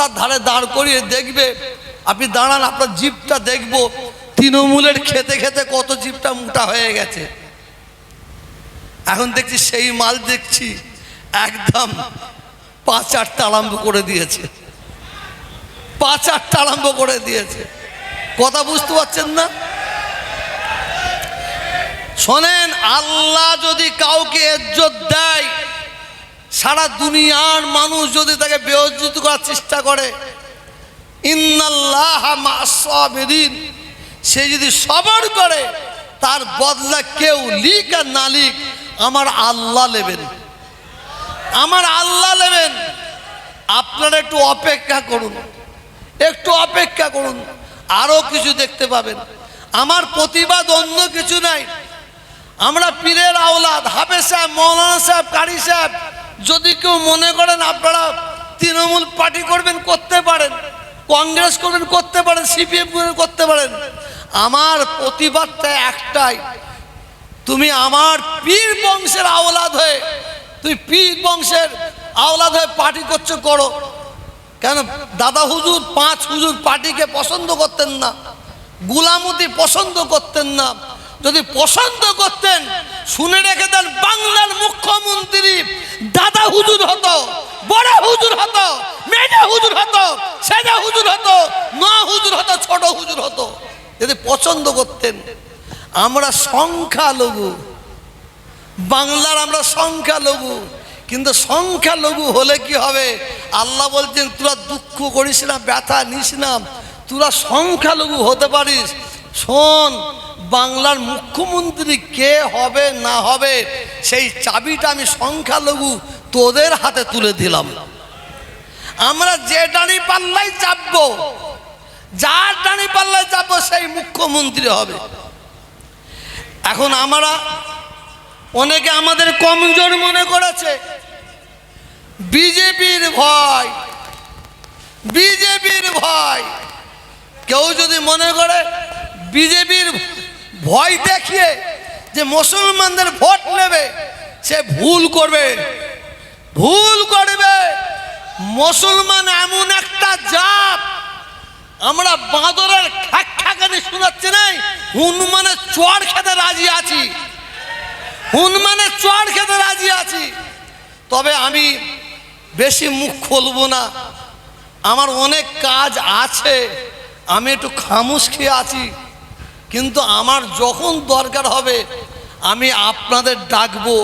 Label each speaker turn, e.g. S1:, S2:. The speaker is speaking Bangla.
S1: রাস্তার ধারে দাঁড় করিয়ে দেখবে, আপনি দাঁড়ান, আপনার জিভটা দেখবো তৃণমূলের খেতে খেতে কত জিভটা মোটা হয়ে গেছে। এখন দেখছি সেই মাল দেখছি একদম পাঁচারটা আরম্ভ করে দিয়েছে, পাঁচারটা আরম্ভ করে দিয়েছে। কথা বুঝতে পারছেন না? শোনেন, আল্লাহ যদি কাউকে ইজ্জত দেয়, সারা দুনিয়ার মানুষ যদি তাকে বেইজ্জত করার চেষ্টা করে, ইন্নাল্লাহা মা'আস সাবিরিন, সে যদি সবর করে তার বদলা কেউ লিক আর না লিক আমার আল্লাহ নেবেন, আমার আল্লাহ নেবেন। আপনারা একটু অপেক্ষা করুন, একটু অপেক্ষা করুন, আরো কিছু দেখতে পাবেন। আমার প্রতিবাদ অন্য কিছু নাই। আমরা পীরের আওলাদ, হাফেজ সাহেব, মৌলানা সাহেব, কারি সাহেব, যদি কেউ মনে করেন আপনারা তৃণমূল পার্টি করবেন করতে পারেন, কংগ্রেস করবেন করতে পারেন, সিপিএম করবেন করতে পারেন। আমার প্রতিবাদটা একটাই, তুমি আমার পীর বংশের আওলাদ হয়ে, তুমি পীর বংশের আওলাদ হয়ে পার্টি করছো, করো। কেন দাদা হুজুর, 5 হুজুর পার্টিকে পছন্দ করতেন না, গুলামতি পছন্দ করতেন না। যদি পছন্দ করতেন, শুনে রেখে দেন, বাংলার মুখ্যমন্ত্রী দাদা হুজুর হতো, বড় হুজুর হতো, মেজা হুজুর হতো, সেজা হুজুর হতো, নোয়া হুজুর হতো, ছোট হুজুর হতো, যদি পছন্দ করতেন। আমরা সংখ্যালঘু, বাংলার আমরা সংখ্যালঘু, কিন্তু সংখ্যালঘু হলে কি হবে? আল্লাহ বলছেন তোরা দুঃখ করিস না, ব্যথা নিস না, তোরা সংখ্যালঘু হতে পারিস। শোন, বাংলার মুখ্যমন্ত্রী কে হবে না হবে সেই চাবিটা আমি সংখ্যালঘু তোদের হাতে তুলে দিলাম। আমরা যে ডানি পাল্লায় চাপবো, যার ডানি পাল্লায় চাপবো সেই মুখ্যমন্ত্রী হবে। এখন আমরা অনেকে আমাদের কমজোর মনে করেছে, বিজেপির ভয়, বিজেপির ভয়। কেউ যদি মনে করে বিজেপির ভয় দেখিয়ে যে মুসলমানদের ভোট নেবে, সে ভুল করবে, ভুল করবে। মুসলমান এমন একটা জাত, আমরা বাঁদরের খ্যাকানি শোনাচ্ছি নাই, হনুমানের চড় খেতে রাজি আছি, হনুমানের চড় খেতে রাজি আছি। তবে আমি বেশি মুখ খুলবো না, আমার অনেক কাজ আছে, আমি একটু খামোশ খেয়ে আছি। কিন্তু আমার যখন দরকার হবে আমি আপনাদের ডাকবো,